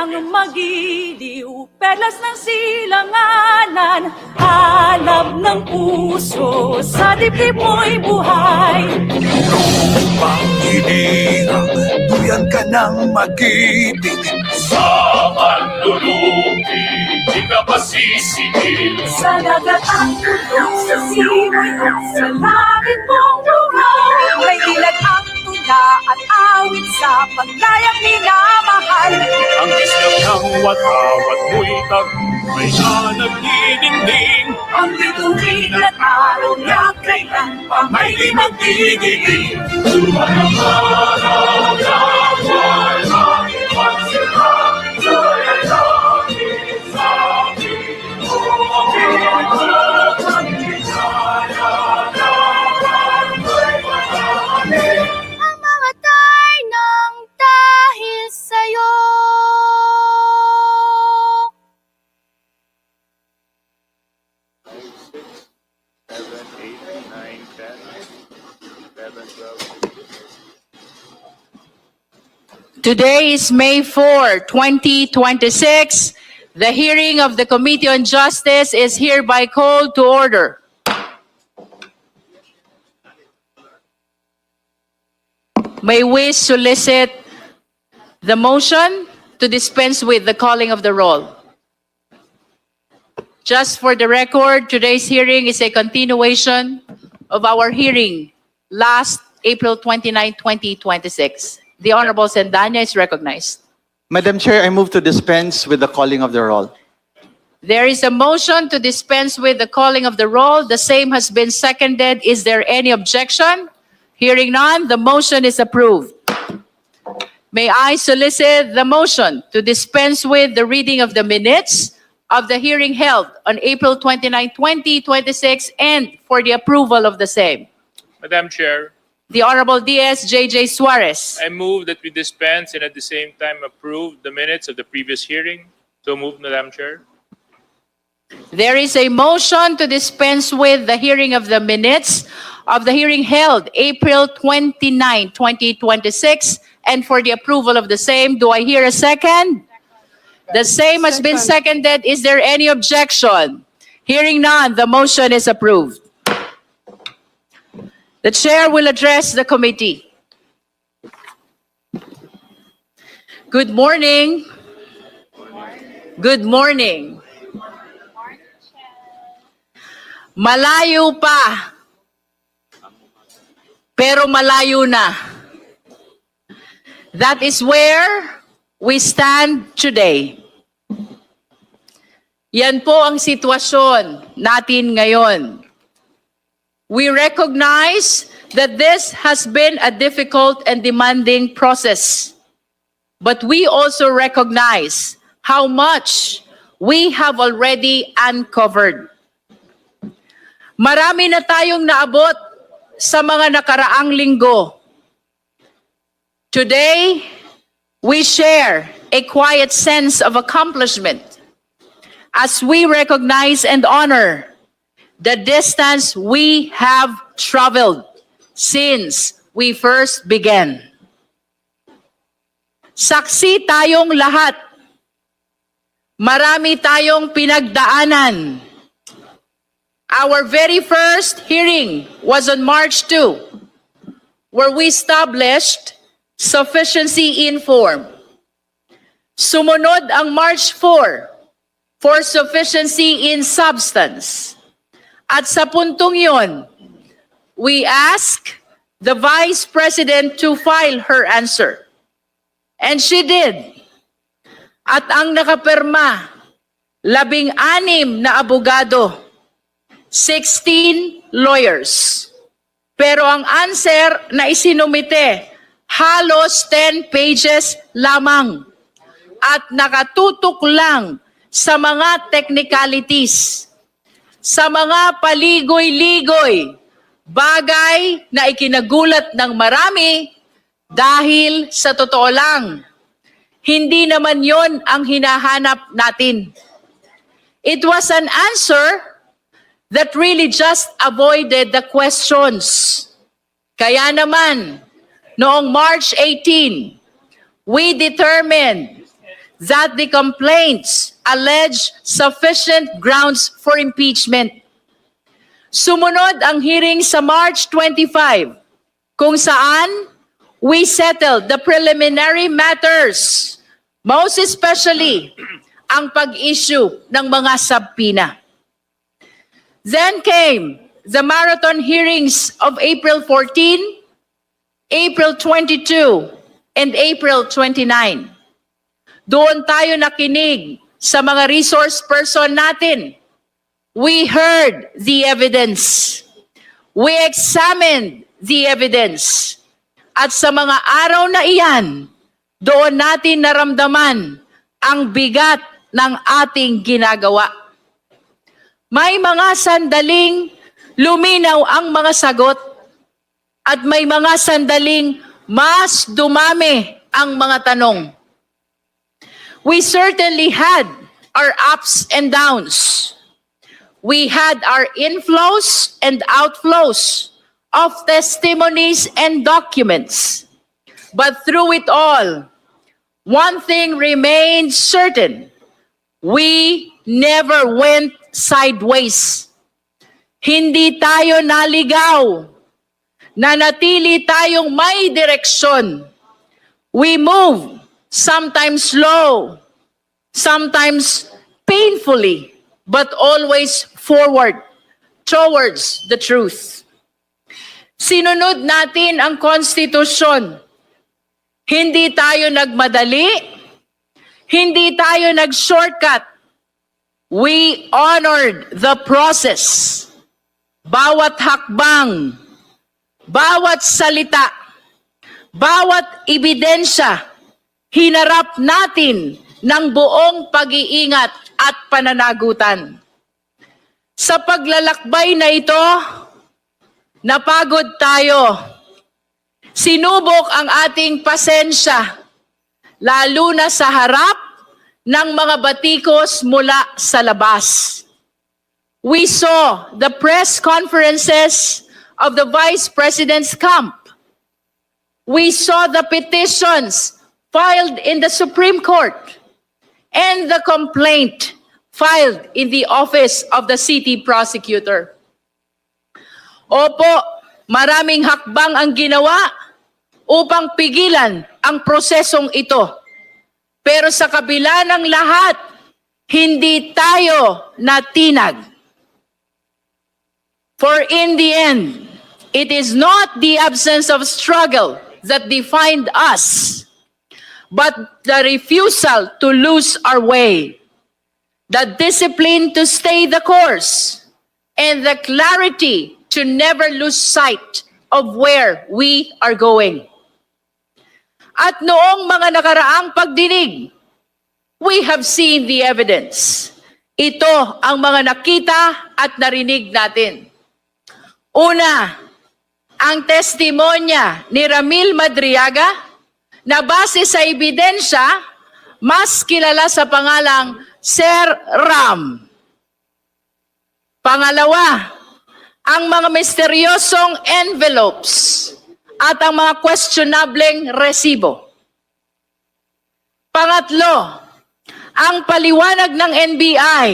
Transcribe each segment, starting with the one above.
kang magiliw, perlas ng silanganan, hanap ng puso, sa dibdib mo'y buhay. Panghilingang, duyan ka ng mag-ibig. Sa manlulupi, di ka pasisigil. Sa dagat ang tulong, sa simoy at sa langit mong buhay. May dilag ang tula at awit sa paglayang minamahal. Ang islap ng watawat mo'y tagumpay na nagdidingding. Ang bituin at araw na kailan pa may di magdidilig. Sumanang araw na buwan, magsirang joy at langit sa akin. Ang mga tay ng dahil sa'yo. Today is May 4, 2026. The hearing of the Committee on Justice is hereby called to order. May we solicit the motion to dispense with the calling of the roll. Just for the record, today's hearing is a continuation of our hearing last April 29, 2026. The Honorable Sendanya is recognized. Madam Chair, I move to dispense with the calling of the roll. There is a motion to dispense with the calling of the roll. The same has been seconded. Is there any objection? Hearing none, the motion is approved. May I solicit the motion to dispense with the reading of the minutes of the hearing held on April 29, 2026 and for the approval of the same. Madam Chair, The Honorable D.S.J.J. Suarez. I move that we dispense and at the same time approve the minutes of the previous hearing. So moved, Madam Chair. There is a motion to dispense with the hearing of the minutes of the hearing held April 29, 2026 and for the approval of the same. Do I hear a second? The same has been seconded. Is there any objection? Hearing none, the motion is approved. The chair will address the committee. Good morning. Good morning. Malayo pa, pero malayo na. That is where we stand today. Yan po ang sitwasyon natin ngayon. We recognize that this has been a difficult and demanding process. But we also recognize how much we have already uncovered. Marami na tayong naabot sa mga nakaraang linggo. Today, we share a quiet sense of accomplishment as we recognize and honor the distance we have traveled since we first began. Saksi tayong lahat. Marami tayong pinagdaanan. Our very first hearing was on March 2, where we established sufficiency in form. Sumunod ang March 4 for sufficiency in substance. At sa puntong yon, we asked the Vice President to file her answer. And she did. At ang nakapirma, 16 na abogado, 16 lawyers. Pero ang answer na isinumite, halos 10 pages lamang. At nakatutok lang sa mga technicalities, sa mga paligoy-ligoy, bagay na ikinagulat ng marami dahil sa totoo lang, hindi naman yon ang hinahanap natin. It was an answer that really just avoided the questions. Kaya naman, noong March 18, we determined that the complaints allege sufficient grounds for impeachment. Sumunod ang hearing sa March 25, kung saan we settled the preliminary matters, most especially ang pag-issue ng mga subpoena. Then came the marathon hearings of April 14, April 22, and April 29. Doon tayo nakinig sa mga resource person natin. We heard the evidence. We examined the evidence. At sa mga araw na iyan, doon natin naramdaman ang bigat ng ating ginagawa. May mga sandaling luminaw ang mga sagot at may mga sandaling mas dumami ang mga tanong. We certainly had our ups and downs. We had our inflows and outflows of testimonies and documents. But through it all, one thing remained certain. We never went sideways. Hindi tayo naligaw. Nanatili tayong may direksyon. We moved, sometimes slow, sometimes painfully, but always forward towards the truth. Sinunod natin ang konstitusyon. Hindi tayo nagmadali, hindi tayo nag-shortcut. We honored the process. Bawat hakbang, bawat salita, bawat ebidensya, hinarap natin ng buong pag-iingat at pananagutan. Sa paglalakbay na ito, napagod tayo. Sinubok ang ating pasensya, lalo na sa harap ng mga batikos mula sa labas. We saw the press conferences of the Vice President's camp. We saw the petitions filed in the Supreme Court and the complaint filed in the office of the city prosecutor. Opo, maraming hakbang ang ginawa upang pigilan ang prosesong ito. Pero sa kabila ng lahat, hindi tayo natinag. For in the end, it is not the absence of struggle that defined us, but the refusal to lose our way, the discipline to stay the course, and the clarity to never lose sight of where we are going. At noong mga nakaraang pagdinig, we have seen the evidence. Ito ang mga nakita at narinig natin. Una, ang testimonya ni Ramil Madriaga na base sa ebidensya, mas kilala sa pangalang Sir Ram. Pangalawa, ang mga misteryosong envelopes at ang mga questionableng resibo. Pangatlo, ang paliwanag ng NBI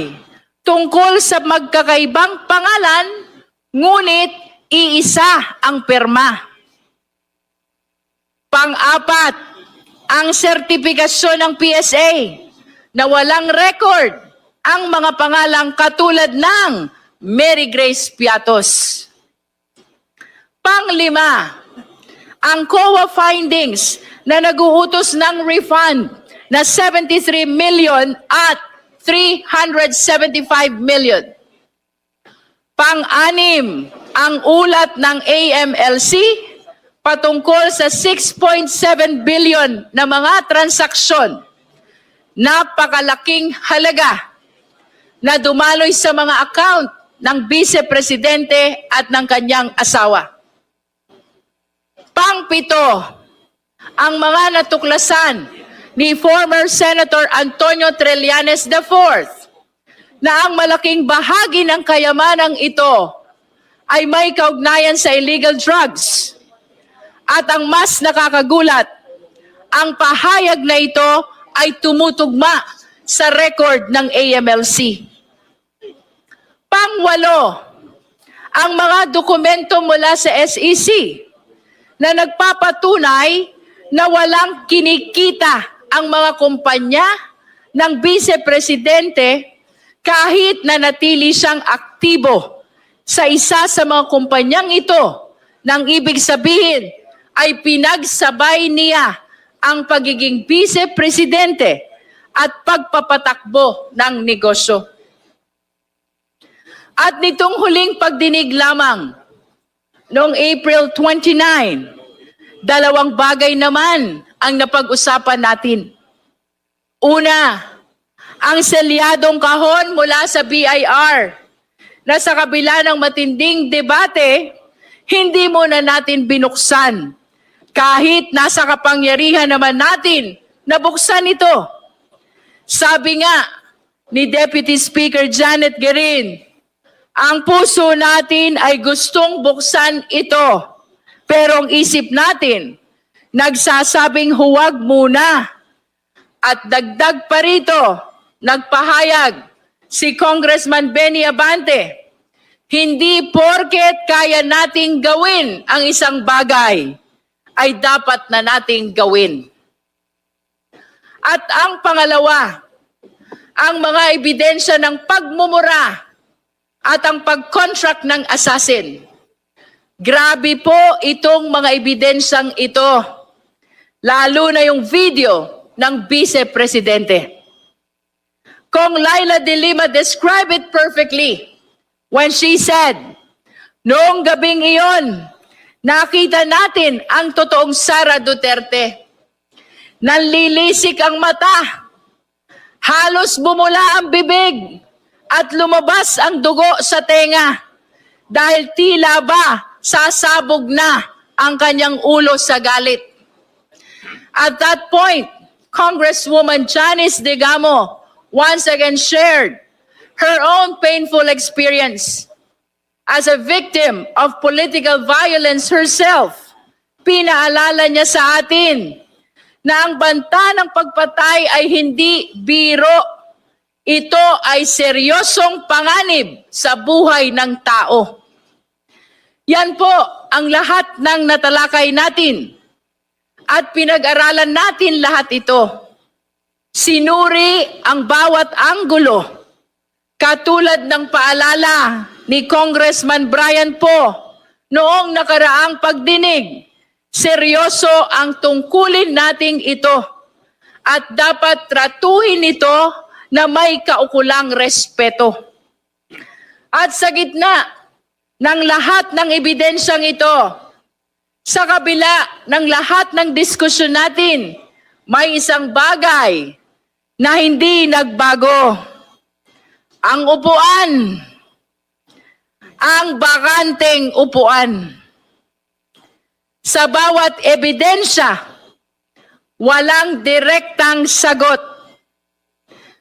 tungkol sa magkakaibang pangalan, ngunit iisa ang pirma. Pang-apat, ang sertipikasyon ng PSA na walang record ang mga pangalang katulad ng Mary Grace Piatos. Pang-lima, ang COA findings na nag-uutos ng refund na 73 million at 375 million. Pang-anim, ang ulat ng AMLC patungkol sa 6.7 billion na mga transaksyon. Napakalaking halaga na dumaloy sa mga account ng Vice Presidente at ng kanyang asawa. Pang-pito, ang mga natuklasan ni former Senator Antonio Trillanes IV na ang malaking bahagi ng kayamanang ito ay may kaugnayan sa illegal drugs. At ang mas nakakagulat, ang pahayag na ito ay tumutugma sa record ng AMLC. Pangwalo, ang mga dokumento mula sa SEC na nagpapatunay na walang kinikita ang mga kumpanya ng Vice-Presidente kahit na natili siyang aktibo sa isa sa mga kumpanyang ito, nang ibig sabihin ay pinagsabay niya ang pagiging Vice-Presidente at pagpapatakbo ng negosyo. At nitong huling pagdinig lamang, noong April 29, dalawang bagay naman ang napag-usapan natin. Una, ang selyadong kahon mula sa BIR na sa kabila ng matinding debate, hindi muna natin binuksan kahit nasa kapangyarihan naman natin na buksan ito. Sabi nga ni Deputy Speaker Janet Guerin, ang puso natin ay gustong buksan ito, pero ang isip natin nagsasabing huwag muna. At dagdag pa rito, nagpahayag si Congressman Benny Abante, hindi porket kaya nating gawin ang isang bagay, ay dapat na nating gawin. At ang pangalawa, ang mga ebidensya ng pagmumura at ang pag-contract ng assassin. Grabe po itong mga ebidensyang ito, lalo na yung video ng Vice-Presidente. Kong Laila de Lima described it perfectly when she said, noong gabing iyon, nakita natin ang totoong Sara Duterte. Nanlilisik ang mata, halos bumula ang bibig, at lumabas ang dugo sa tenga dahil tila ba sasabog na ang kanyang ulo sa galit. At that point, Congresswoman Janice Digamo once again shared her own painful experience. As a victim of political violence herself, pinaalala niya sa atin na ang banta ng pagpatay ay hindi biro. Ito ay seryosong panganib sa buhay ng tao. Yan po ang lahat ng natalakay natin at pinag-aralan natin lahat ito. Sinuri ang bawat anggulo, katulad ng paalala ni Congressman Brian Poe noong nakaraang pagdinig. Seryoso ang tungkulin nating ito at dapat tratuhin ito na may kaukulang respeto. At sa gitna ng lahat ng ebidensyang ito, sa kabila ng lahat ng diskusyon natin, may isang bagay na hindi nagbago. Ang upuan, ang bakanteng upuan. Sa bawat ebidensya, walang direktang sagot.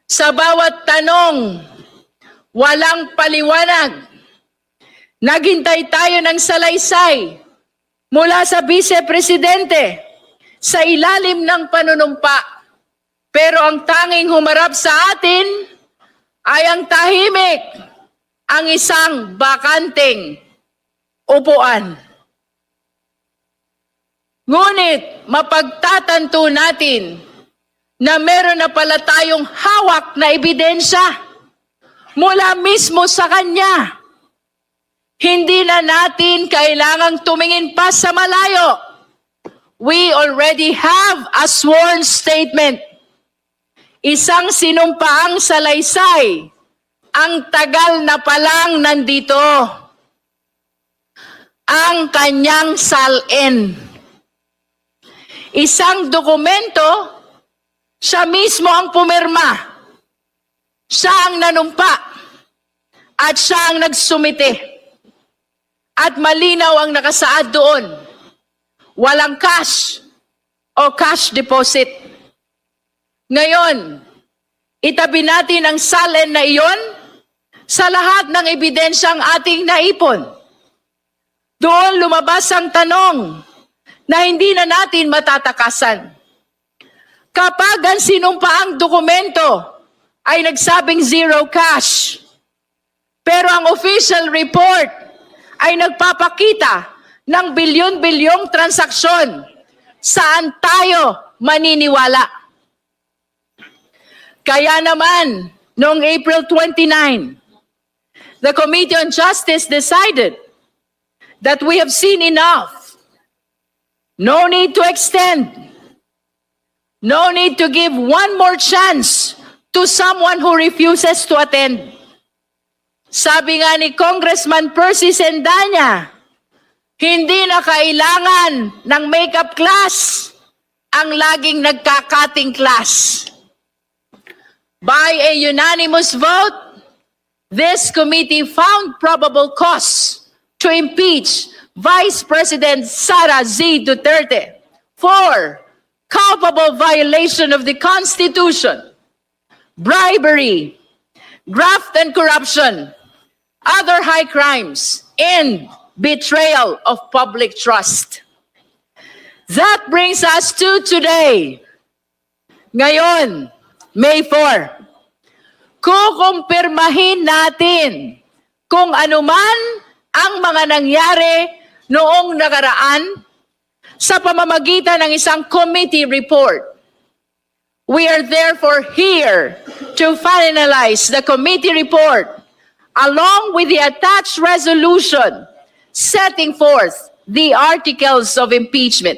Sa bawat tanong, walang paliwanag. Naghintay tayo ng salaysay mula sa Vice-Presidente sa ilalim ng panunumpa. Pero ang tanging humarap sa atin ay ang tahimik, ang isang bakanteng upuan. Ngunit mapagtatanto natin na meron na pala tayong hawak na ebidensya mula mismo sa kanya. Hindi na natin kailangang tumingin pa sa malayo. We already have a sworn statement. Isang sinumpaang salaysay. Ang tagal na palang nandito. Ang kanyang salin. Isang dokumento, siya mismo ang pumirma. Siya ang nanumpa. At siya ang nagsumite. At malinaw ang nakasaad doon. Walang cash o cash deposit. Ngayon, itabi natin ang salin na iyon sa lahat ng ebidensyang ating naipon. Doon lumabas ang tanong na hindi na natin matatakasan. Kapag ang sinumpaang dokumento ay nagsabing zero cash, pero ang official report ay nagpapakita ng bilyon-bilyong transaksyon, saan tayo maniniwala? Kaya naman, noong April 29, the Committee on Justice decided that we have seen enough. No need to extend. No need to give one more chance to someone who refuses to attend. Sabi nga ni Congressman Percy Sendanya, hindi na kailangan ng makeup class ang laging nagkakating class. By a unanimous vote, this committee found probable cause to impeach Vice President Sara Z. Duterte for culpable violation of the Constitution, bribery, graft and corruption, other high crimes, and betrayal of public trust. That brings us to today. Ngayon, May 4. Kukumpirmahin natin kung anuman ang mga nangyari noong nakaraan sa pamamagitan ng isang committee report. We are therefore here to finalize the committee report along with the attached resolution setting forth the articles of impeachment.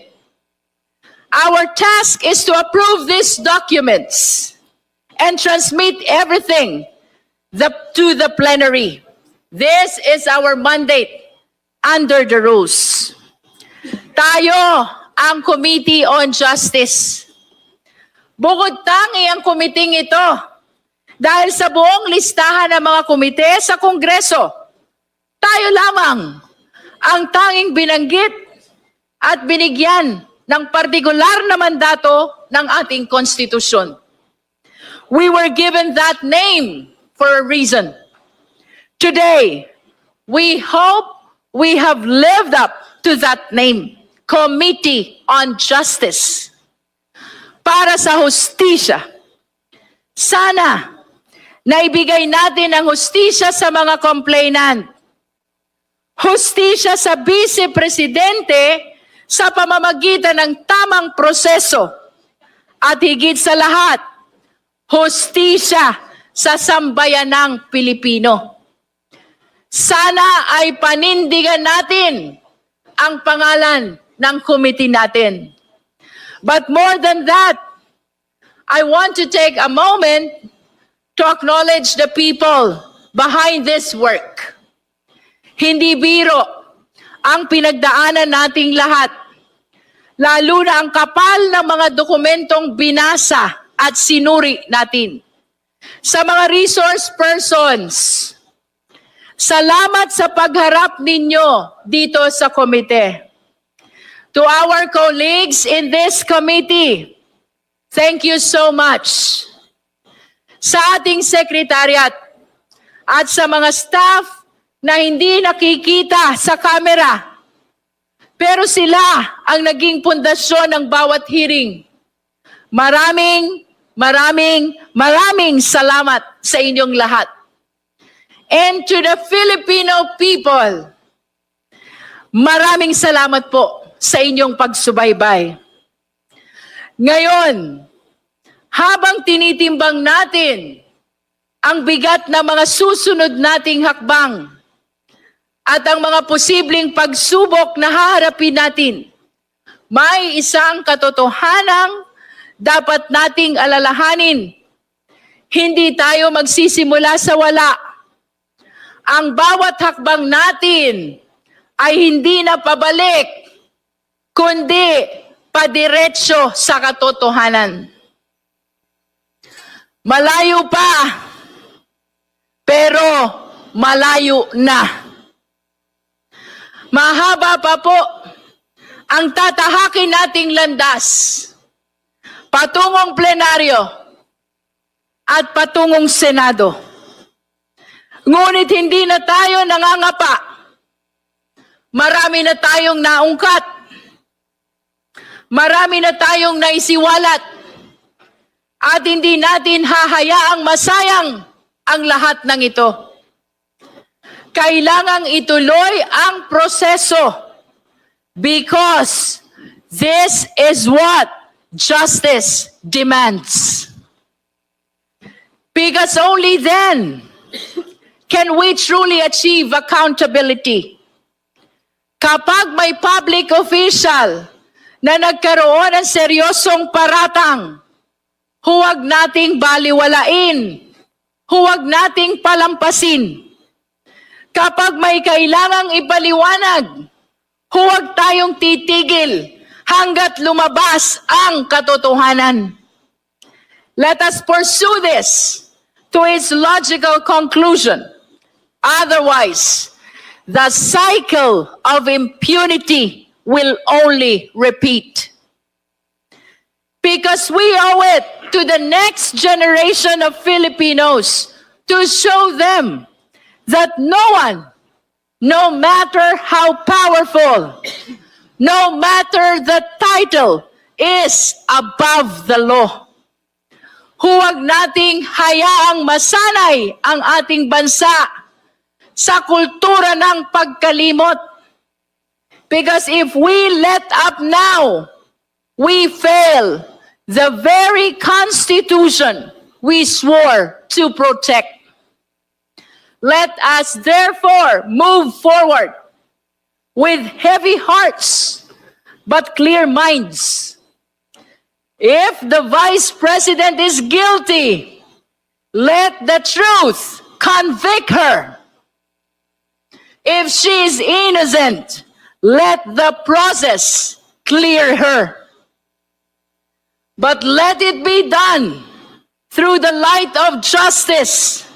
Our task is to approve these documents and transmit everything to the plenary. This is our mandate under the rules. Tayo ang Committee on Justice. Bukod tangi ang komiting ito dahil sa buong listahan ng mga komite sa Kongreso, tayo lamang ang tanging binanggit at binigyan ng partikular na mandato ng ating konstitusyon. We were given that name for a reason. Today, we hope we have lived up to that name, Committee on Justice. Para sa hustisya, sana naibigay natin ang hustisya sa mga complainant. Hustisya sa Vice Presidente sa pamamagitan ng tamang proseso. At higit sa lahat, hustisya sa sambayanang Pilipino. Sana ay panindigan natin ang pangalan ng committee natin. But more than that, I want to take a moment to acknowledge the people behind this work. Hindi biro ang pinagdaanan nating lahat, lalo na ang kapal ng mga dokumentong binasa at sinuri natin. Sa mga resource persons, salamat sa pagharap ninyo dito sa komite. To our colleagues in this committee, thank you so much. Sa ating secretariat at sa mga staff na hindi nakikita sa kamera, pero sila ang naging pundasyon ng bawat hearing. Maraming salamat sa inyong lahat. And to the Filipino people, maraming salamat po sa inyong pagsubaybay. Ngayon, habang tinitimbang natin ang bigat na mga susunod nating hakbang at ang mga posibleng pagsubok na haharapin natin, may isang katotohanang dapat nating alalahanin. Hindi tayo magsisimula sa wala. Ang bawat hakbang natin ay hindi na pabalik, kundi padiretso sa katotohanan. Malayo pa, pero malayo na. Mahaba pa po ang tatahakin nating landas patungong plenaryo at patungong Senado. Ngunit hindi na tayo nangangapa. Marami na tayong naungkat. Marami na tayong naisiwalat. At hindi natin hahayaang masayang ang lahat ng ito. Kailangang ituloy ang proseso because this is what justice demands. Because only then can we truly achieve accountability. Kapag may public official na nagkaroon ng seryosong paratang, huwag nating baliwalain, huwag nating palampasin. Kapag may kailangang ipaliwanag, huwag tayong titigil hanggat lumabas ang katotohanan. Let us pursue this to its logical conclusion. Otherwise, the cycle of impunity will only repeat. Because we owe it to the next generation of Filipinos to show them that no one, no matter how powerful, no matter the title, is above the law. Huwag nating hayaang masanay ang ating bansa sa kultura ng pagkalimot. Because if we let up now, we fail the very Constitution we swore to protect. Let us therefore move forward with heavy hearts but clear minds. If the Vice President is guilty, let the truth convict her. If she is innocent, let the process clear her. But let it be done through the light of justice,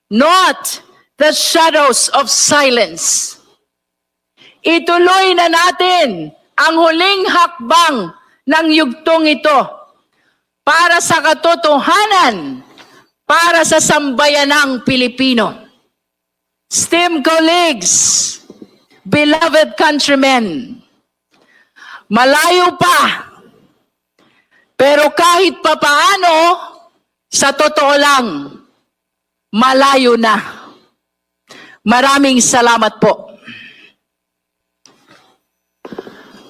not the shadows of silence. Ituloy na natin ang huling hakbang ng yugtong ito para sa katotohanan, para sa sambayanang Pilipino. Esteemed colleagues, beloved countrymen, malayo pa, pero kahit papaano, sa totoo lang, malayo na. Maraming salamat po.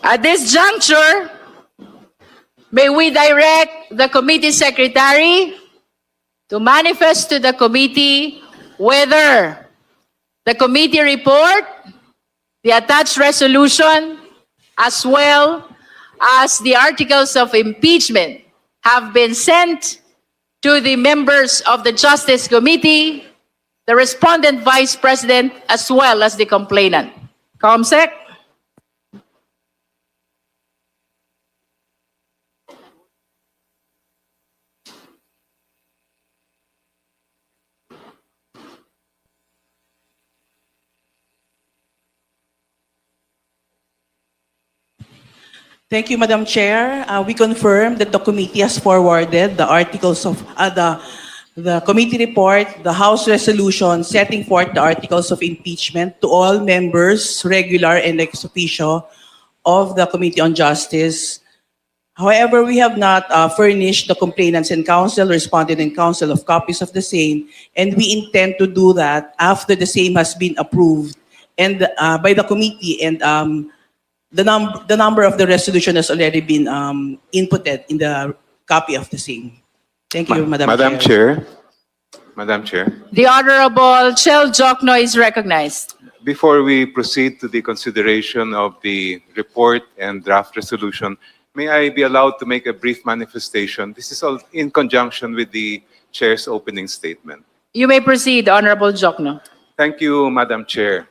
At this juncture, may we direct the committee secretary to manifest to the committee whether the committee report, the attached resolution, as well as the articles of impeachment have been sent to the members of the Justice Committee, the respondent Vice President, as well as the complainant. Comsec. Thank you, Madam Chair. We confirm that the committee has forwarded the articles of the committee report, the House resolution setting forth the articles of impeachment to all members, regular and ex officio, of the Committee on Justice. However, we have not furnished the complainants and counsel, respondent and counsel of copies of the same, and we intend to do that after the same has been approved and by the committee, and the number of the resolution has already been inputted in the copy of the same. Thank you, Madam Chair. Madam Chair, The Honorable Chel Jokno is recognized. before we proceed to the consideration of the report and draft resolution, may I be allowed to make a brief manifestation? This is all in conjunction with the Chair's opening statement. You may proceed, Honorable Jokno. Thank you, Madam Chair.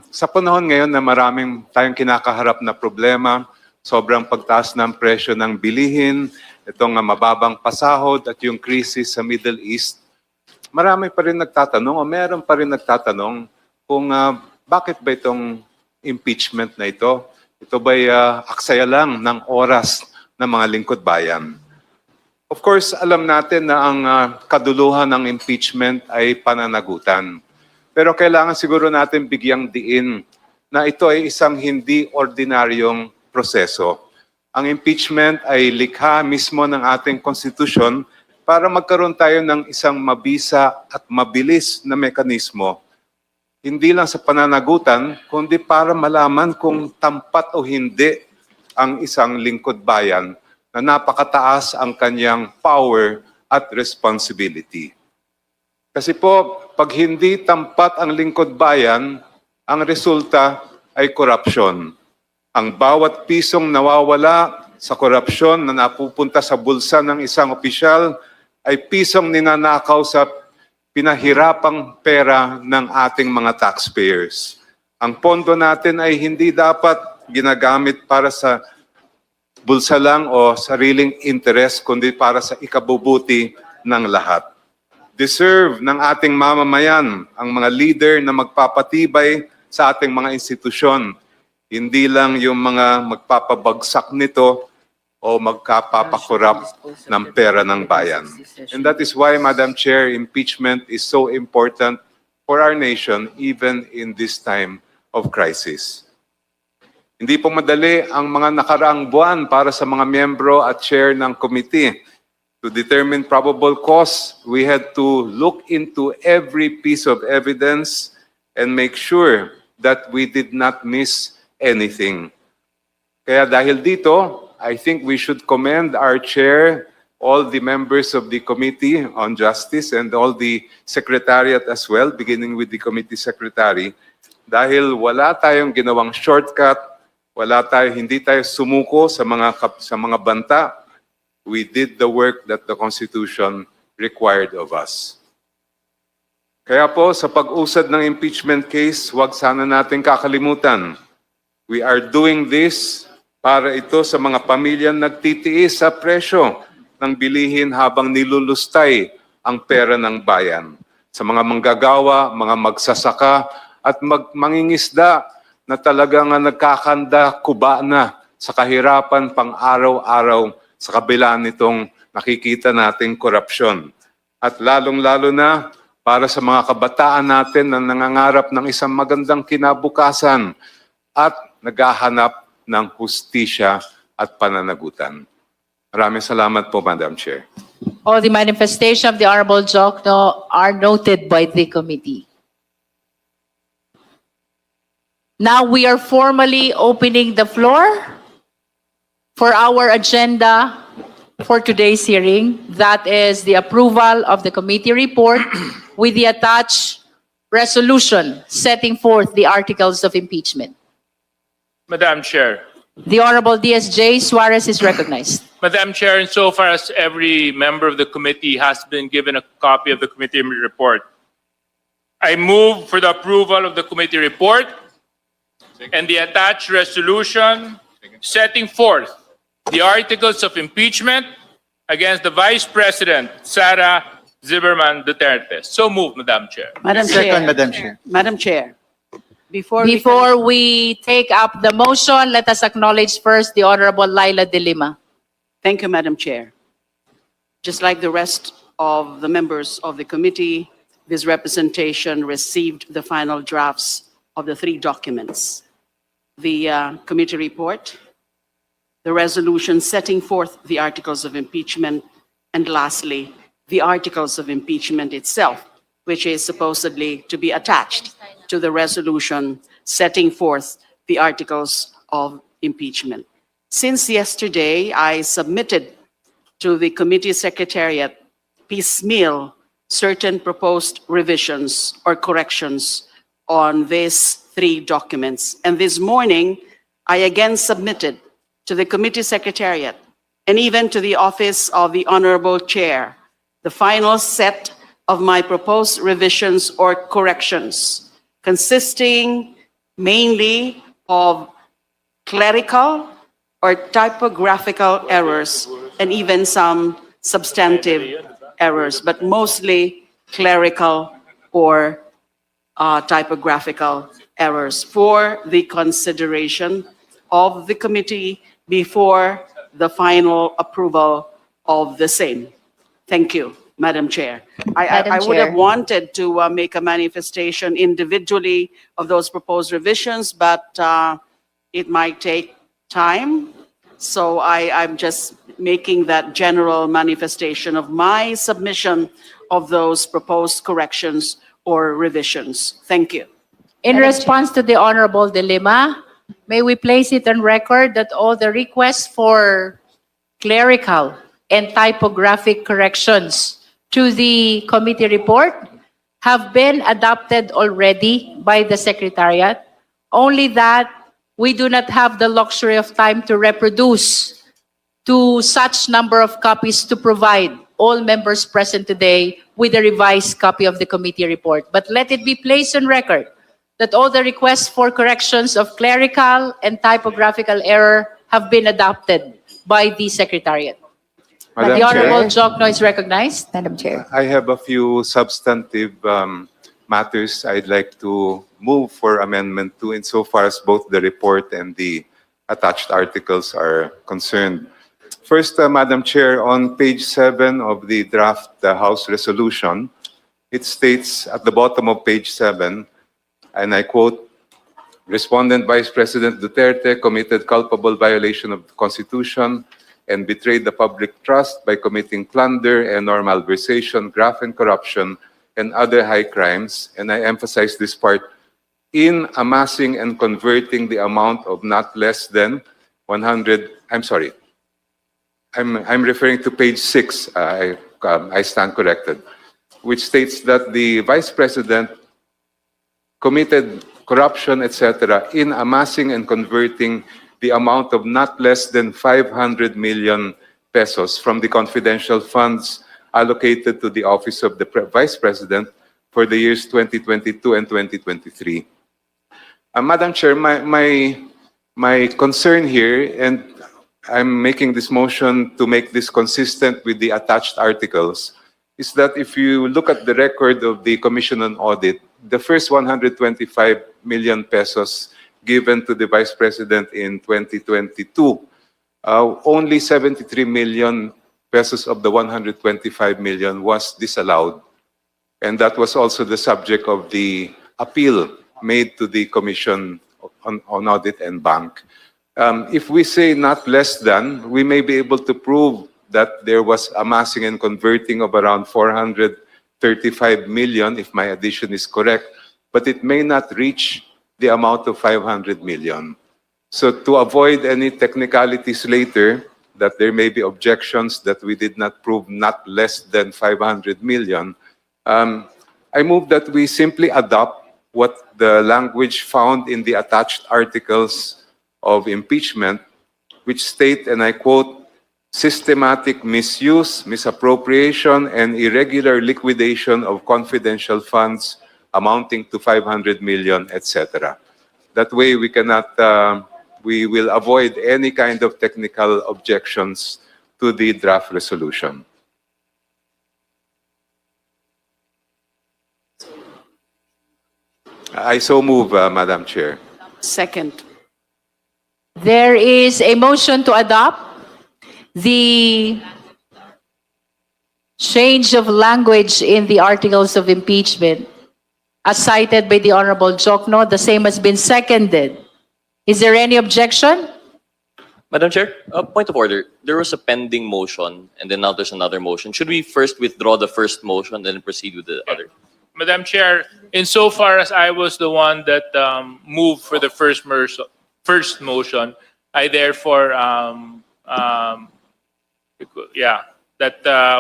Sa panahon ngayon na maraming tayong kinakaharap na problema, sobrang pagtaas ng presyo ng bilihin, itong mababang pasahod at yung krisis sa Middle East, marami pa rin nagtatanong o meron pa rin nagtatanong kung bakit ba itong impeachment na ito? Ito ba'y aksaya lang ng oras ng mga lingkod bayan? Of course, alam natin na ang kaduluhan ng impeachment ay pananagutan. Pero kailangan siguro natin bigyang diin na ito ay isang hindi ordinaryong proseso. Ang impeachment ay likha mismo ng ating konstitusyon para magkaroon tayo ng isang mabisa at mabilis na mekanismo, hindi lang sa pananagutan, kundi para malaman kung tampat o hindi ang isang lingkod bayan na napakataas ang kanyang power at responsibility. Kasi po, pag hindi tampat ang lingkod bayan, ang resulta ay korupsyon. Ang bawat pisong nawawala sa korupsyon na napupunta sa bulsa ng isang opisyal ay pisong ninanakaw sa pinahirapang pera ng ating mga taxpayers. Ang pondo natin ay hindi dapat ginagamit para sa bulsa lang o sariling interes, kundi para sa ikabubuti ng lahat. Deserve ng ating mamamayan ang mga leader na magpapatibay sa ating mga institusyon. Hindi lang yung mga magpapabagsak nito o magkapapakurap ng pera ng bayan. And that is why, Madam Chair, impeachment is so important for our nation even in this time of crisis. Hindi po madali ang mga nakaraang buwan para sa mga miyembro at chair ng committee. To determine probable cause, we had to look into every piece of evidence and make sure that we did not miss anything. Kaya dahil dito, I think we should commend our chair, all the members of the Committee on Justice and all the secretariat as well, beginning with the committee secretary, dahil wala tayong ginawang shortcut, hindi tayo sumuko sa mga banta. We did the work that the Constitution required of us. Kaya po sa pag-usad ng impeachment case, huwag sana natin kakalimutan. We are doing this para ito sa mga pamilyang nagtitiis sa presyo ng bilihin habang nilulustay ang pera ng bayan. Sa mga manggagawa, mga magsasaka at mangingisda na talagang nagkakanda kuba na sa kahirapan pang araw-araw sa kabila nitong nakikita nating korupsyon. At lalong-lalo na para sa mga kabataan natin na nangangarap ng isang magandang kinabukasan at naghahanap ng hustisya at pananagutan. Maraming salamat po, Madam Chair. All the manifestation of the Honorable Jokno are noted by the committee. Now we are formally opening the floor for our agenda for today's hearing. That is the approval of the committee report with the attached resolution setting forth the articles of impeachment. Madam Chair. The Honorable DSJ Suarez is recognized. Madam Chair, insofar as every member of the committee has been given a copy of the committee report, I move for the approval of the committee report and the attached resolution setting forth the articles of impeachment against the Vice President, Sara Duterte. So moved, Madam Chair. Madam Second, Chair. Madam Chair. Madam Chair. Before we take up the motion, let us acknowledge first the Honorable Laila De Lima. Thank you, Madam Chair. Just like the rest of the members of the committee, this representation received the final drafts of the three documents. The committee report, the resolution setting forth the articles of impeachment, and lastly, the articles of impeachment itself, which is supposedly to be attached to the resolution setting forth the articles of impeachment. Since yesterday, I submitted to the committee secretariat piecemeal certain proposed revisions or corrections on these three documents. And this morning, I again submitted to the committee secretariat and even to the office of the Honorable Chair the final set of my proposed revisions or corrections, consisting mainly of clerical or typographical errors and even some substantive errors, but mostly clerical or typographical errors for the consideration of the committee before the final approval of the same. Thank you, Madam Chair. I would have wanted to make a manifestation individually of those proposed revisions, but it might take time So I'm just making that general manifestation of my submission of those proposed corrections or revisions. Thank you. In response to the honorable dilemma, may we place it on record that all the requests for clerical and typographic corrections to the committee report have been adopted already by the Secretariat, only that we do not have the luxury of time to reproduce to such number of copies to provide all members present today with a revised copy of the committee report. But let it be placed on record that all the requests for corrections of clerical and typographical error have been adopted by the Secretariat. Madam The Honorable Chair, Jokno is recognized. Madam Chair. I have a few substantive matters I'd like to move for Amendment 2 insofar as both the report and the attached articles are concerned. First, Madam Chair, on page 7 of the draft House resolution, it states at the bottom of page 7, and I quote, Respondent Vice President Duterte committed culpable violation of the Constitution and betrayed the public trust by committing plunder and or malversation, graft and corruption, and other high crimes. And I emphasize this part, in amassing and converting the amount of not less than 100, I'm sorry, I'm referring to page 6, I stand corrected, which states that the Vice President committed corruption, etc., in amassing and converting the amount of not less than 500 million pesos from the confidential funds allocated to the Office of the Vice President for the years 2022 and 2023. Madam Chair, my concern here, and I'm making this motion to make this consistent with the attached articles, is that if you look at the record of the Commission on Audit, the first 125 million pesos given to the Vice President in 2022, only 73 million pesos of the 125 million was disallowed. And that was also the subject of the appeal made to the Commission on Audit and Bank. If we say not less than, we may be able to prove that there was amassing and converting of around 435 million, if my addition is correct, but it may not reach the amount of 500 million. So to avoid any technicalities later, that there may be objections that we did not prove not less than 500 million, I move that we simply adopt what the language found in the attached articles of impeachment, which state, and I quote, systematic misuse, misappropriation, and irregular liquidation of confidential funds amounting to 500 million, etc. That way we cannot, we will avoid any kind of technical objections to the draft resolution. I so move, Madam Chair. Second. There is a motion to adopt the change of language in the articles of impeachment as cited by the Honorable Jokno. The same has been seconded. Is there any objection? Madam Chair, point of order. There was a pending motion, and then now there's another motion. Should we first withdraw the first motion and then proceed with the other? Madam Chair, insofar as I was the one that moved for the first motion, I therefore,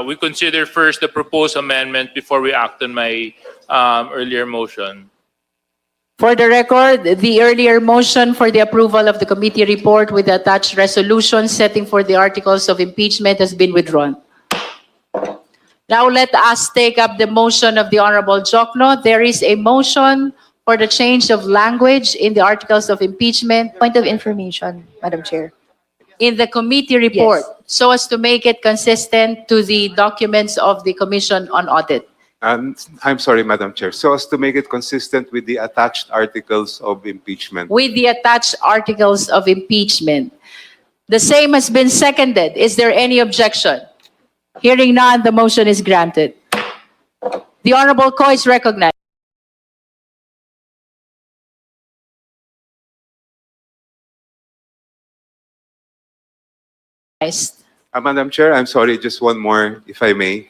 we consider first the proposed amendment before we act on my earlier motion. For the record, the earlier motion for the approval of the committee report with the attached resolution setting for the articles of impeachment has been withdrawn. Now let us take up the motion of the Honorable Jokno. There is a motion for the change of language in the articles of impeachment. Point of information, Madam Chair. In the committee report, Yes. so as to make it consistent to the documents of the Commission on Audit. I'm sorry, Madam Chair. So as to make it consistent with the attached articles of impeachment. With the attached articles of impeachment. The same has been seconded. Is there any objection? Hearing none, the motion is granted. The Honorable Ko is recognized. Madam Chair, I'm sorry, just one more, if I may.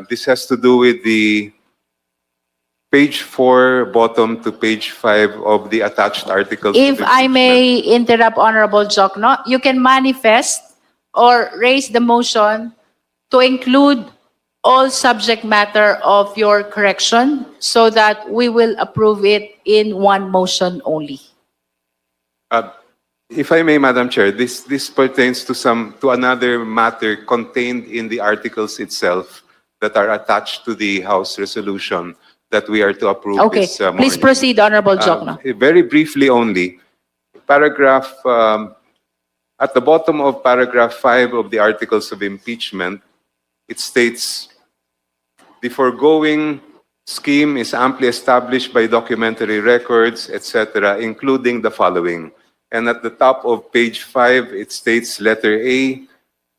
This has to do with the page 4, bottom to page 5 of the attached articles. If of I impeachment. may interrupt Honorable Jokno, you can manifest or raise the motion to include all subject matter of your correction so that we will approve it in one motion only. If I may, Madam Chair, this pertains to another matter contained in the articles itself that are attached to the House resolution that we are to approve Okay, this morning. please proceed, Honorable Jokno. Very briefly only, paragraph at the bottom of paragraph 5 of the articles of impeachment, it states, the foregoing scheme is amply established by documentary records, etc., including the following. And at the top of page 5, it states, letter A,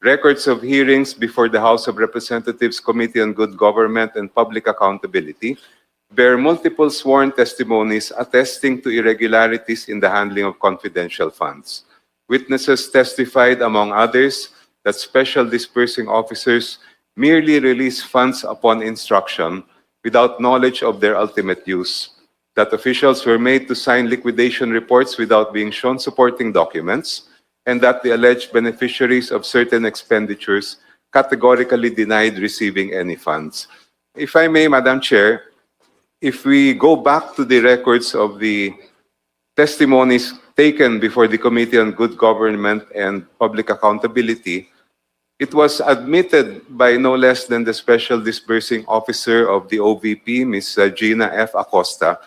records of hearings before the House of Representatives Committee on Good Government and Public Accountability bear multiple sworn testimonies attesting to irregularities in the handling of confidential funds. Witnesses testified, among others, that special disbursing officers merely release funds upon instruction without knowledge of their ultimate use, that officials were made to sign liquidation reports without being shown supporting documents, and that the alleged beneficiaries of certain expenditures categorically denied receiving any funds. If I may, Madam Chair, if we go back to the records of the testimonies taken before the Committee on Good Government and Public Accountability, it was admitted by no less than the Special Disbursing Officer of the OVP, Ms. Gina F. Acosta,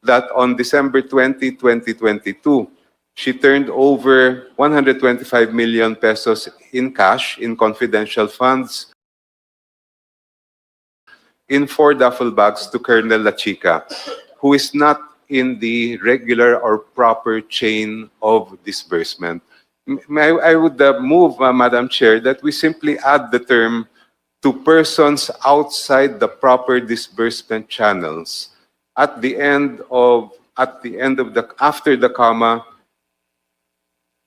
that on December 20, 2022, she turned over 125 million pesos in cash in confidential funds in 4 duffel bags to Colonel La Chica, who is not in the regular or proper chain of disbursement. I would move, Madam Chair, that we simply add the term to persons outside the proper disbursement channels. At the end of after the comma,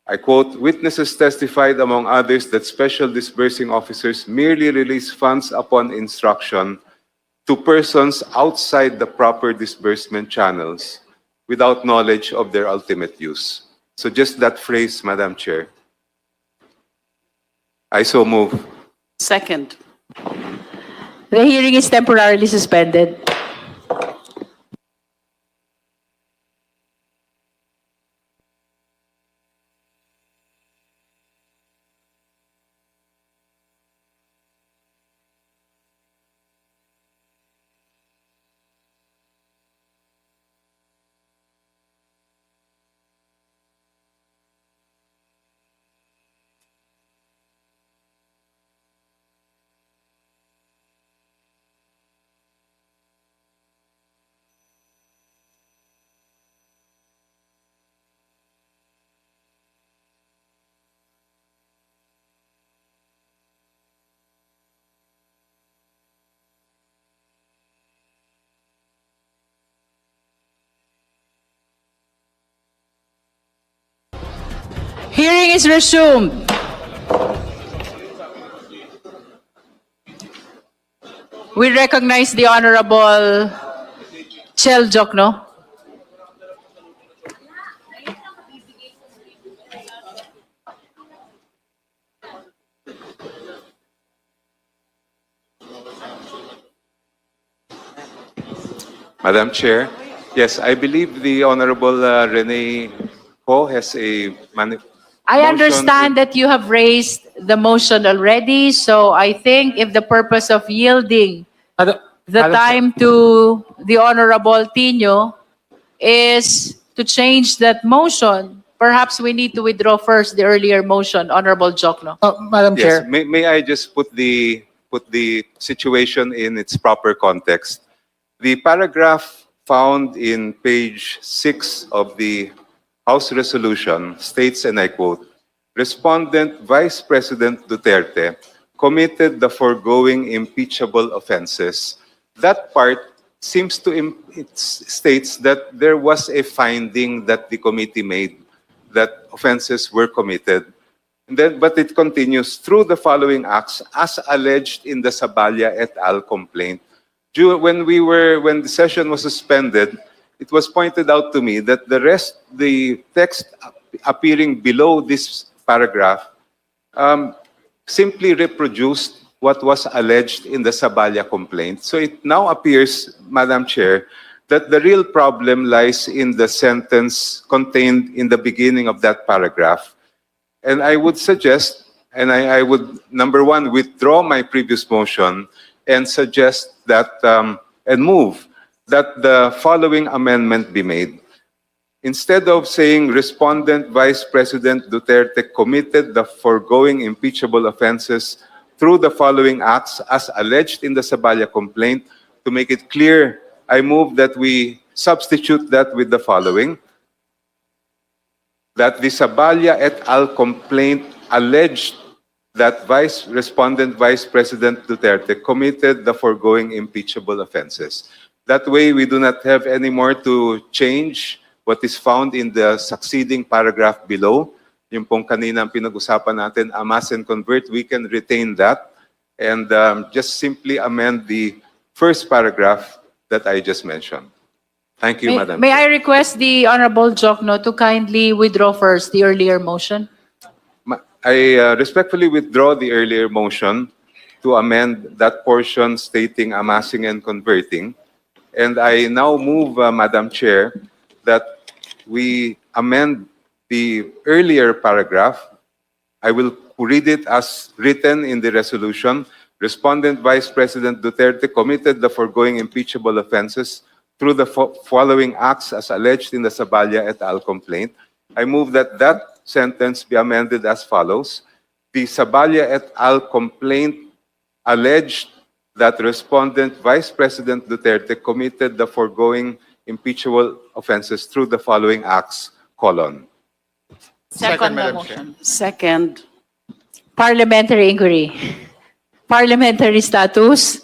I quote, witnesses testified, among others, that special disbursing officers merely release funds upon instruction to persons outside the proper disbursement channels without knowledge of their ultimate use. So just that phrase, Madam Chair. I so move. Second. The hearing is temporarily suspended. Hearing is resumed. We recognize the Honorable Chel Jokno. Madam Chair, yes, I believe the Honorable Rene Ho has a I motion understand that you have raised the motion already, so I think if the purpose of yielding the time to the Honorable Tino is to change that motion, perhaps we need to withdraw first the earlier motion, Honorable Jokno. Madam Yes, Chair. may I just put the situation in its proper context? The paragraph found in page 6 of the House resolution states, and I quote, Respondent Vice President Duterte committed the foregoing impeachable offenses. That part seems to it states that there was a finding that the committee made that offenses were committed. But it continues through the following acts as alleged in the Saballa et al. Complaint. When the session was suspended, it was pointed out to me that the text appearing below this paragraph simply reproduced what was alleged in the Saballa complaint. So it now appears, Madam Chair, that the real problem lies in the sentence contained in the beginning of that paragraph. And I would suggest, and I would, number one, withdraw my previous motion and suggest that, and move that the following amendment be made. Instead of saying Respondent Vice President Duterte committed the foregoing impeachable offenses through the following acts as alleged in the Saballa complaint, to make it clear, I move that we substitute that with the following: that the Saballa et al. Complaint alleged that Respondent Vice President Duterte committed the foregoing impeachable offenses. That way, we do not have any more to change what is found in the succeeding paragraph below. Yung pong kanina pinag-usapan natin, amass and convert, we can retain that and just simply amend the first paragraph that I just mentioned. Thank you, Madam May I Chair. request the Honorable Jokno to kindly withdraw first the earlier motion? I respectfully withdraw the earlier motion to amend that portion stating amassing and converting. And I now move, Madam Chair, that we amend the earlier paragraph. I will read it as written in the resolution. Respondent Vice President Duterte committed the foregoing impeachable offenses through the following acts as alleged in the Saballa et al. Complaint. I move that that sentence be amended as follows. The Saballa et al. Complaint alleged that Respondent Vice President Duterte committed the foregoing impeachable offenses through the following acts, colon. Second Madam motion. Second. Parliamentary inquiry. Parliamentary status.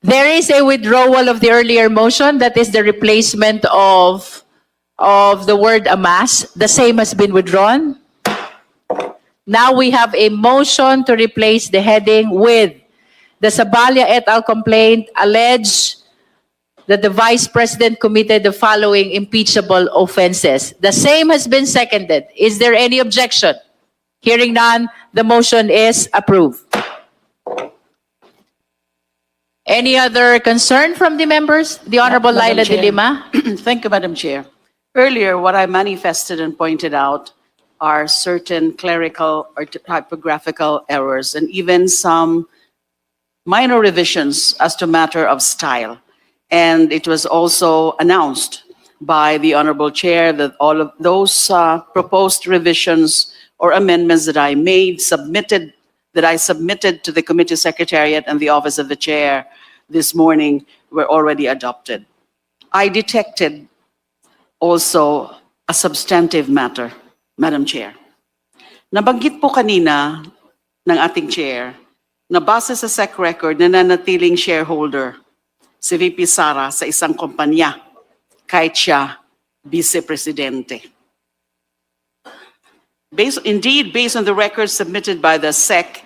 There is a withdrawal of the earlier motion, that is the replacement of the word amass. The same has been withdrawn. Now we have a motion to replace the heading with the Saballa et al. Complaint alleged that the Vice President committed the following impeachable offenses. The same has been seconded. Is there any objection? Hearing none, the motion is approved. Any other concern from the members? The Honorable Madam Laila de Chair. Lima. Thank you, Madam Chair. Earlier, what I manifested and pointed out are certain clerical or typographical errors and even some minor revisions as to matter of style. And it was also announced by the Honorable Chair that all of those proposed revisions or amendments that I made, that I submitted to the Committee Secretariat and the Office of the Chair this morning were already adopted. I detected also a substantive matter, Madam Chair. Nabanggit po kanina ng ating Chair na base sa SEC record na nanatiling shareholder si VP Sara sa isang kumpanya kahit siya Vice Presidente. Based on the records submitted by the SEC,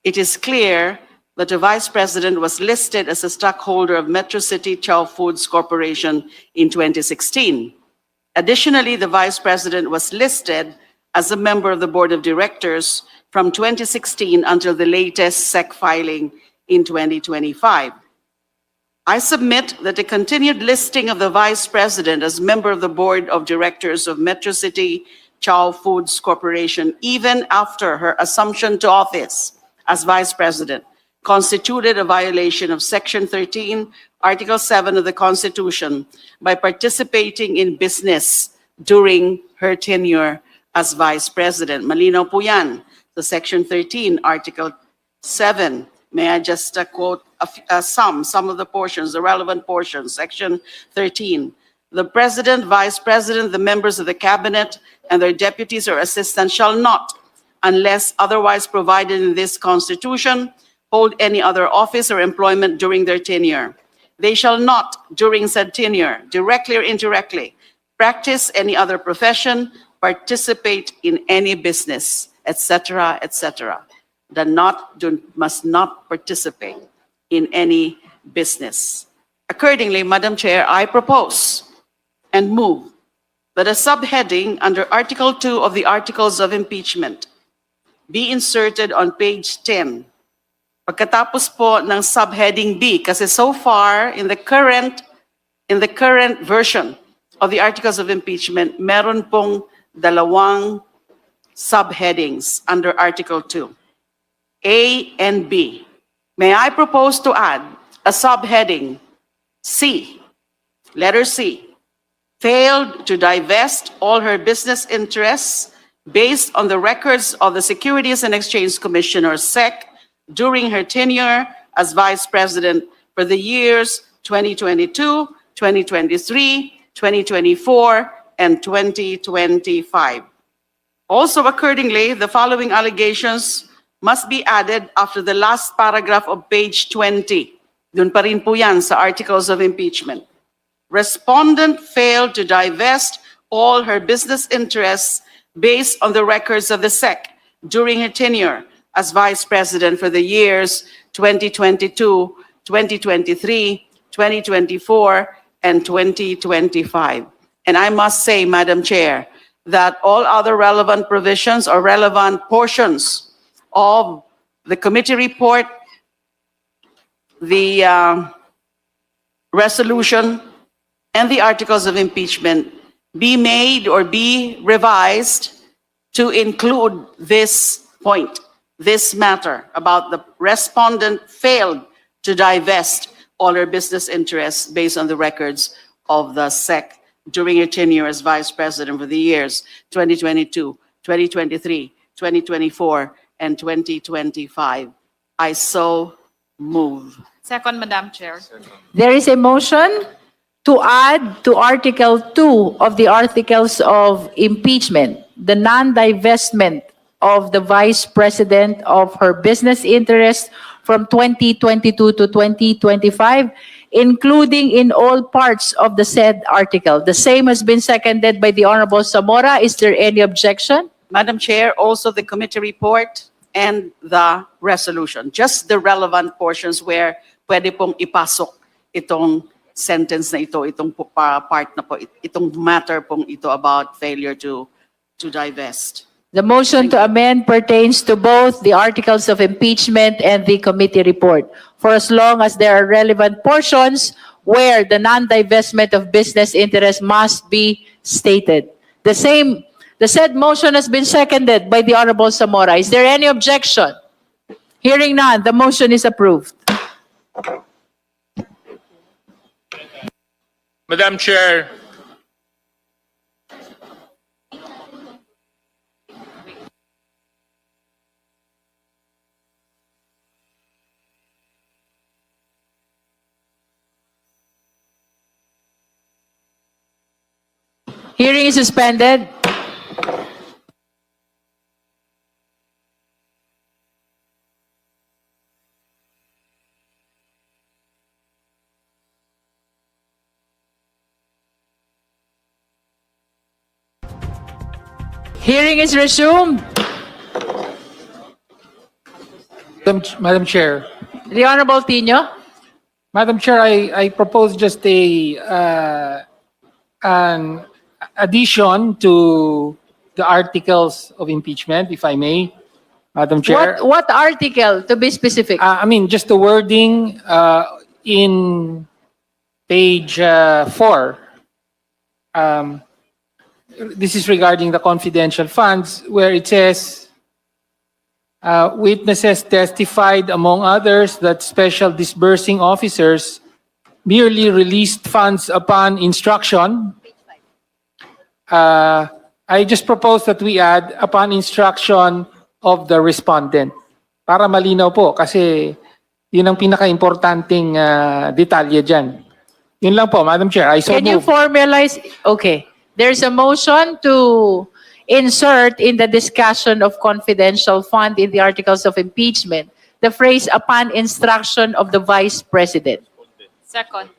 it is clear that the Vice President was listed as a stockholder of Metro City Chow Foods Corporation in 2016. Additionally, the Vice President was listed as a member of the Board of Directors from 2016 until the latest SEC filing in 2025. I submit that the continued listing of the Vice President as member of the Board of Directors of Metro City Chow Foods Corporation, even after her assumption to office as Vice President, constituted a violation of Section 13, Article 7 of the Constitution by participating in business during her tenure as Vice President. Malinaw po yan sa Section 13, Article 7. May I just quote some of the portions, the relevant portions, Section 13. The President, Vice President, the members of the Cabinet, and their deputies or assistants shall not, unless otherwise provided in this Constitution, hold any other office or employment during their tenure. They shall not, during said tenure, directly or indirectly, practice any other profession, participate in any business, etc., etc., must not participate in any business. Accordingly, Madam Chair, I propose and move that a subheading under Article 2 of the Articles of Impeachment be inserted on page 10. Pagkatapos po ng subheading B, kasi so far in the current version of the Articles of Impeachment, meron pong dalawang subheadings under Article 2, A and B. May I propose to add a subheading C, letter C, failed to divest all her business interests based on the records of the Securities and Exchange Commission, or SEC, during her tenure as Vice President for the years 2022, 2023, 2024, and 2025. Also, accordingly, the following allegations must be added after the last paragraph of page 20. Dun pa rin po yan sa Articles of Impeachment. Respondent failed to divest all her business interests based on the records of the SEC during her tenure as Vice President for the years 2022, 2023, 2024, and 2025. And I must say, Madam Chair, that all other relevant provisions or relevant portions of the committee report, the resolution, and the articles of impeachment be made or be revised to include this point, this matter about the respondent failed to divest all her business interests based on the records of the SEC during her tenure as Vice President for the years 2022, 2023, 2024, and 2025. I so move. Second, Madam Chair. There is a motion to add to Article 2 of the Articles of Impeachment, the non-divestment of the Vice President of her business interests from 2022 to 2025, including in all parts of the said article. The same has been seconded by the Honorable Zamora. Is there any objection? Madam Chair, also the committee report and the resolution, just the relevant portions where pwede pong ipasok itong sentence na ito, itong part na po, itong matter pong ito about failure to divest. The motion to amend pertains to both the articles of impeachment and the committee report, for as long as there are relevant portions where the non-divestment of business interest must be stated. The said motion has been seconded by the Honorable Zamora. Is there any objection? Hearing none, the motion is approved. Madam Chair, Hearing is suspended. Hearing is resumed. Madam Chair. The Honorable Tino. Madam Chair, I propose just an addition to the articles of impeachment, if I may, Madam Chair. What article, to be specific? I mean, just the wording in page 4. This is regarding the confidential funds, where it says, witnesses testified, among others, that special disbursing officers merely released funds upon instruction. I just propose that we add upon instruction of the respondent. Para malinaw po, kasi yun ang pinaka-importanting detalye dyan. Yun lang po, Madam Chair. I so Can you move. formalize? Okay. There's a motion to insert in the discussion of confidential fund in the articles of impeachment the phrase upon instruction of the Vice President. Second.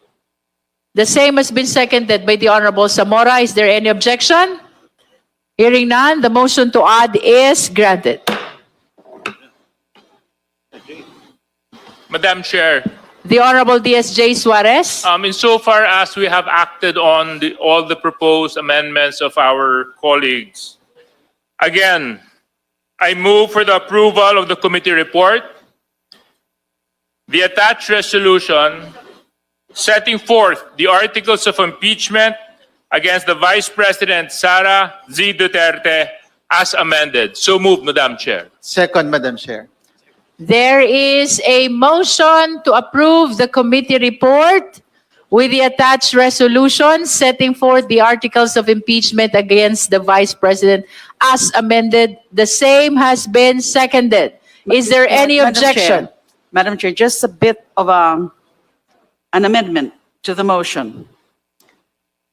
The same has been seconded by the Honorable Zamora. Is there any objection? Hearing none, the motion to add is granted. Madam Chair, The Honorable DSJ Suarez. insofar as we have acted on all the proposed amendments of our colleagues, again, I move for the approval of the committee report, the attached resolution setting forth the articles of impeachment against the Vice President Sara Duterte as amended. So moved, Madam Chair. Second, Madam Chair. There is a motion to approve the committee report with the attached resolution setting forth the articles of impeachment against the Vice President as amended. The same has been seconded. Is there any objection? Madam Chair, just a bit of an amendment to the motion.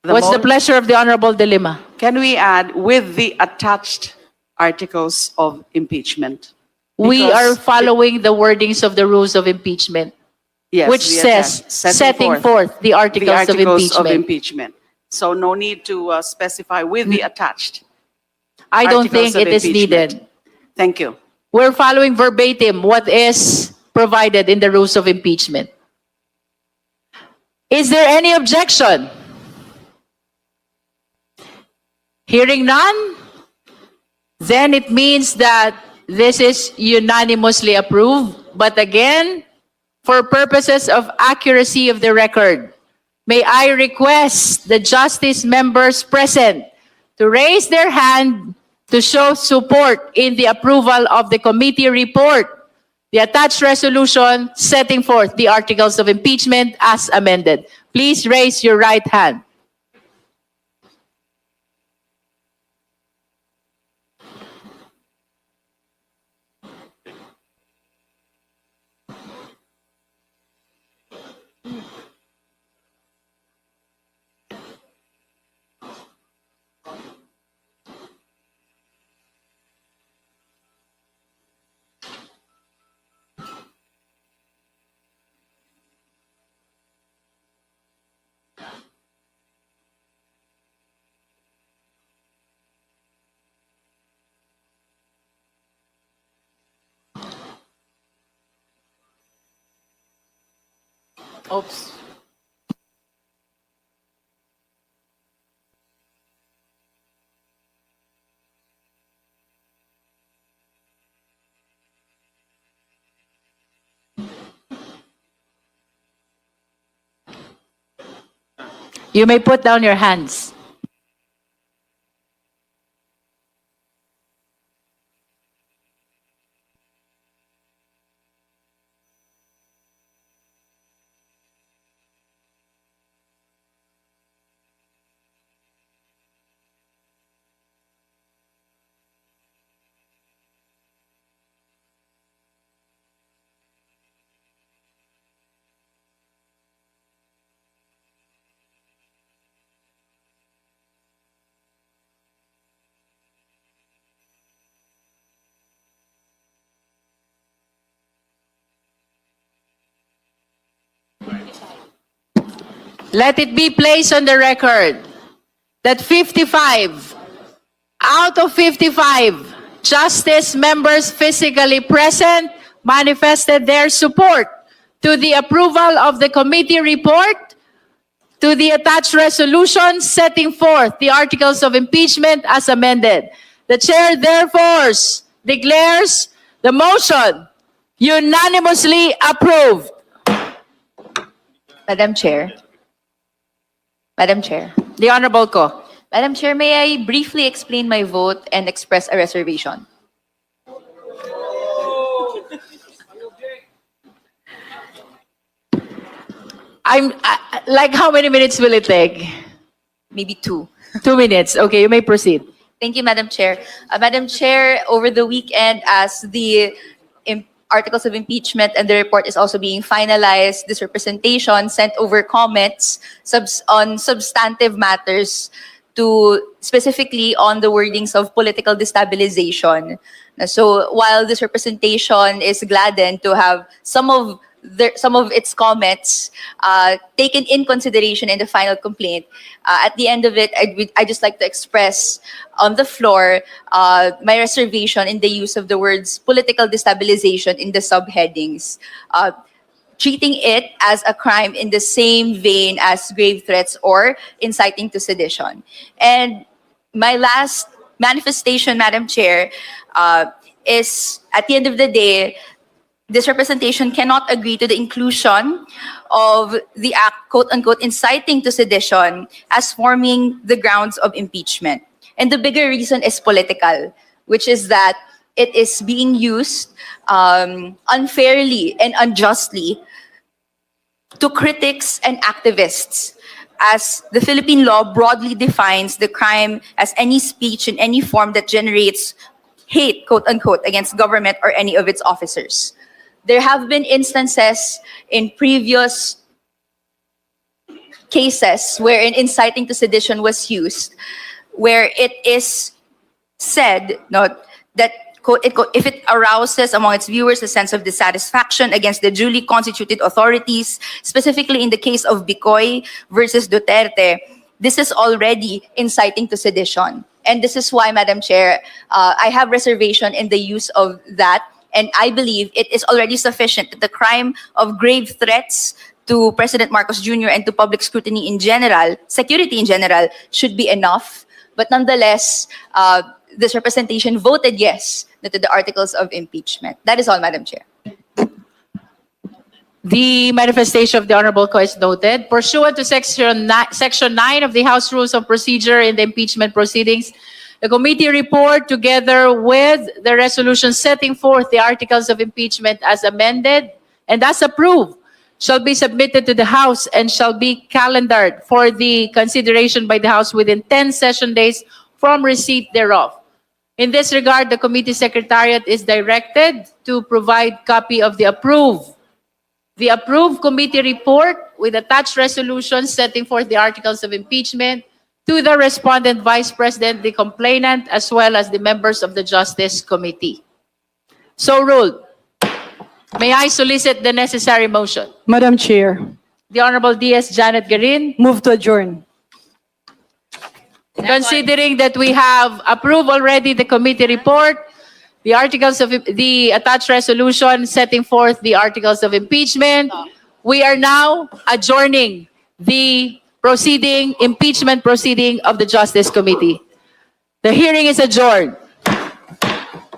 What's the pleasure of the Honorable De Lima? Can we add with the attached articles of impeachment? We Because are following the wordings of the rules of impeachment, Yes, which the says attached, setting forth the the articles of impeachment. impeachment. So no need to specify with the attached. I don't think articles of it is impeachment. needed. Thank you. We're following verbatim what is provided in the rules of impeachment. Is there any objection? Hearing none, then it means that this is unanimously approved. But again, for purposes of accuracy of the record, may I request the justice members present to raise their hand to show support in the approval of the committee report, the attached resolution setting forth the articles of impeachment as amended. Please raise your right hand. Oops. You may put down your hands. Let it be placed on the record that 55 out of 55 justice members physically present manifested their support to the approval of the committee report, to the attached resolution setting forth the articles of impeachment as amended. The chair therefore declares the motion unanimously approved. Madam Chair. Madam Chair. The Honorable Ko. Madam Chair, may I briefly explain my vote and express a reservation? Like how many minutes will it take? Maybe 2. 2 minutes. Okay, you may proceed. Thank you, Madam Chair. Madam Chair, over the weekend, as the articles of impeachment and the report is also being finalized, this representation sent over comments on substantive matters to specifically on the wordings of political destabilization. So while this representation is gladdened to have some of some of its comments taken in consideration in the final complaint. At the end of it, I'd just like to express on the floor my reservation in the use of the words political destabilization in the subheadings, treating it as a crime in the same vein as grave threats or inciting to sedition. And my last manifestation, Madam Chair, is at the end of the day, this representation cannot agree to the inclusion of the act, quote unquote, inciting to sedition as forming the grounds of impeachment. And the bigger reason is political, which is that it is being used unfairly and unjustly to critics and activists, as the Philippine law broadly defines the crime as any speech in any form that generates hate, quote unquote, against government or any of its officers. There have been instances in previous cases wherein inciting to sedition was used, where it is said that, quote, if it arouses among its viewers a sense of dissatisfaction against the duly constituted authorities, specifically in the case of Bicoy versus Duterte, this is already inciting to sedition. And this is why, Madam Chair, I have reservation in the use of that. And I believe it is already sufficient that the crime of grave threats to President Marcos Jr. and to public scrutiny in general, security in general, should be enough. But nonetheless, this representation voted yes to the articles of impeachment. That is all, Madam Chair. The manifestation of the Honorable Co is noted. Pursuant to Section 9 of the House Rules of Procedure in the impeachment proceedings, the committee report, together with the resolution setting forth the articles of impeachment as amended and as approved, shall be submitted to the House and shall be calendared for the consideration by the House within 10 session days from receipt thereof. In this regard, the committee secretariat is directed to provide copy of the approved committee report with attached resolutions setting forth the articles of impeachment to the respondent Vice President, the complainant, as well as the members of the Justice Committee. So ruled. May I solicit the necessary motion? Madam Chair, The Honorable D.S. Janet Garin. move to adjourn. Considering that we have approved already the committee report, the articles of the attached resolution setting forth the articles of impeachment, we are now adjourning the impeachment proceeding of the Justice Committee. The hearing is adjourned.